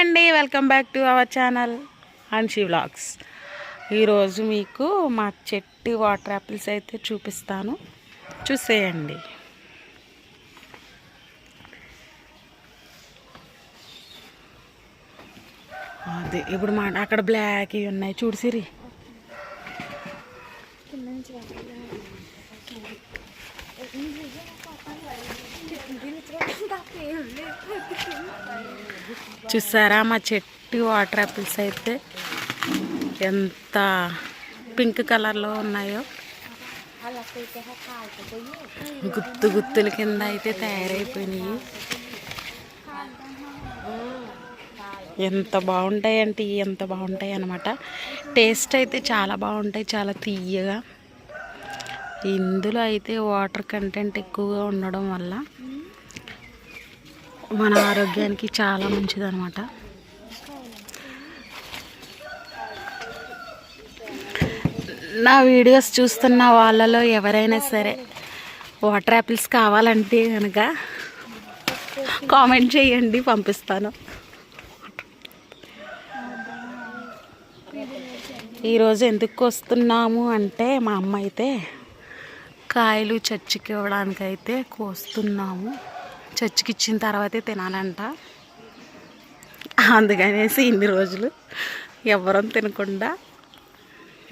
అండి, welcome back to our channel Hanshi vlogs. ఈరోజు మీకు మా చెట్టు వాటర్ యాపిల్స్ అయితే చూపిస్తాను, చూసేయండి. అదే ఇప్పుడు అక్కడ బ్లాక్ ఉన్నాయి చూడు సిరి. చూసారా మా చెట్టు వాటర్ యాపిల్స్ అయితే ఎంత పింక్ కలర్లో ఉన్నాయో. గుత్తు గుత్తుల కింద అయితే తయారైపోయినాయి. ఎంత బాగుంటాయి అంటే ఎంత బాగుంటాయి అన్నమాట. టేస్ట్ అయితే చాలా బాగుంటాయి, చాలా తీయగా. ఇందులో అయితే వాటర్ కంటెంట్ ఎక్కువగా ఉండడం వల్ల మన ఆరోగ్యానికి చాలా మంచిదన్నమాట. నా వీడియోస్ చూస్తున్న వాళ్ళలో ఎవరైనా సరే వాటర్ యాపిల్స్ కావాలంటే కనుక కామెంట్ చేయండి, పంపిస్తాను. ఈరోజు ఎందుకు వస్తున్నాము అంటే మా అమ్మ అయితే కాయలు చర్చికి ఇవ్వడానికైతే కోస్తున్నాము. చర్చికి ఇచ్చిన తర్వాతే తినాలంట. అందుకనేసి ఇన్ని రోజులు ఎవరం తినకుండా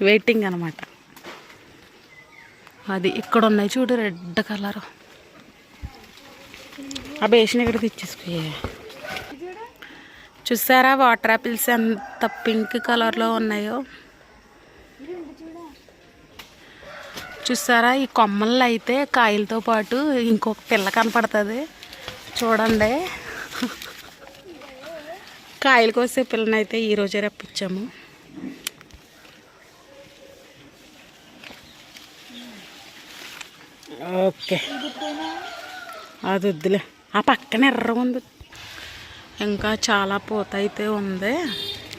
వెయిటింగ్ అనమాట. అది ఇక్కడ ఉన్నాయి చూడు, రెడ్ కలర్. ఆ బేషన్ ఇక్కడికి ఇచ్చేసుకో. చూసారా వాటర్ యాపిల్స్ ఎంత పింక్ కలర్లో ఉన్నాయో. చూసారా ఈ కొమ్మల్లో అయితే కాయలతో పాటు ఇంకొక పిల్ల కనపడుతుంది చూడండి. కాయలు కోసే పిల్లనైతే ఈరోజే రప్పించాము. ఓకే, అది వద్దులే. ఆ పక్కన ఎర్రగా ఉంది. ఇంకా చాలా పూత అయితే ఉంది,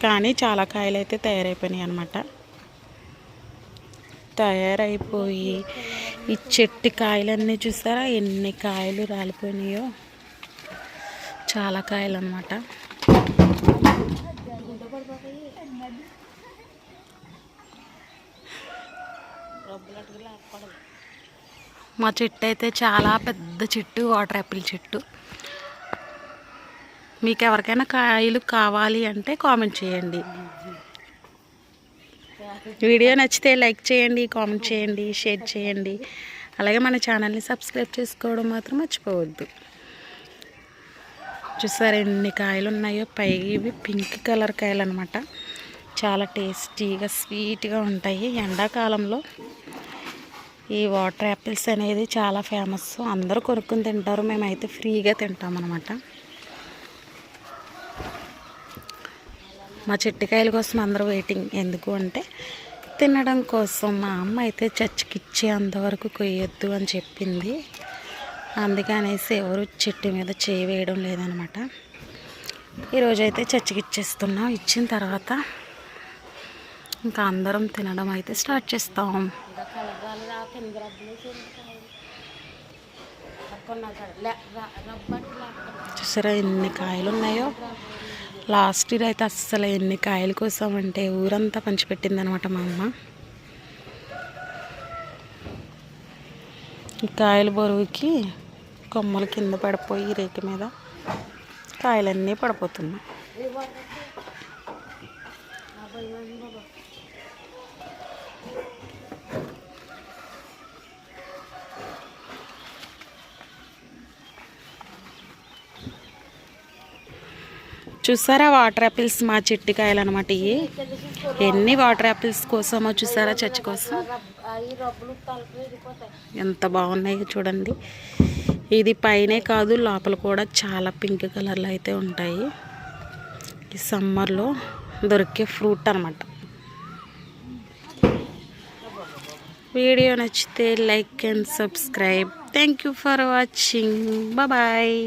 కానీ చాలా కాయలు అయితే తయారైపోయినాయి అన్నమాట. తయారైపోయి ఈ చెట్టు కాయలన్నీ చూసారా ఎన్ని కాయలు రాలిపోయినాయో. చాలా కాయలు అన్నమాట. మా చెట్టు అయితే చాలా పెద్ద చెట్టు, వాటర్ యాపిల్ చెట్టు. మీకు ఎవరికైనా కాయలు కావాలి అంటే కామెంట్ చేయండి. వీడియో నచ్చితే లైక్ చేయండి, కామెంట్ చేయండి, షేర్ చేయండి. అలాగే మన ఛానల్ని సబ్స్క్రైబ్ చేసుకోవడం మాత్రం మర్చిపోవద్దు. చూసారు ఎన్ని కాయలు ఉన్నాయో. పైకి ఇవి పింక్ కలర్ కాయలు అనమాట. చాలా టేస్టీగా స్వీట్గా ఉంటాయి. ఎండాకాలంలో ఈ వాటర్ యాపిల్స్ అనేది చాలా ఫేమస్. అందరూ కొనుక్కొని తింటారు, మేమైతే ఫ్రీగా తింటాం అన్నమాట. మా చెట్టుకాయల కోసం అందరూ వెయిటింగ్. ఎందుకు అంటే తినడం కోసం. మా అమ్మ అయితే చర్చికి ఇచ్చే అంతవరకు కొయ్యొద్దు అని చెప్పింది. అందుకనేసి ఎవరు చెట్టు మీద చేయి వేయడం లేదనమాట. ఈరోజైతే చర్చికి ఇచ్చేస్తున్నాం. ఇచ్చిన తర్వాత ఇంకా అందరం తినడం అయితే స్టార్ట్ చేస్తాం. చూసారా ఎన్ని కాయలు ఉన్నాయో. లాస్ట్ ఇయర్ అయితే అస్సలు ఎన్ని కాయలు కోసామంటే ఊరంతా పంచిపెట్టింది అనమాట మా అమ్మ. ఈ కాయల బరువుకి కొమ్మలు కింద పడిపోయి రేకు మీద కాయలన్నీ పడిపోతున్నాయి. చూసారా వాటర్ యాపిల్స్ మా చెట్టు కాయలు అనమాట. ఇవి ఎన్ని వాటర్ యాపిల్స్ కోసమో చూసారా, చర్చి కోసం ఎంత బాగున్నాయో చూడండి. ఇది పైనే కాదు లోపల కూడా చాలా పింక్ కలర్లో అయితే ఉంటాయి. ఈ సమ్మర్లో దొరికే ఫ్రూట్ అనమాట. వీడియో నచ్చితే like and subscribe. Thank you for watching. Bye.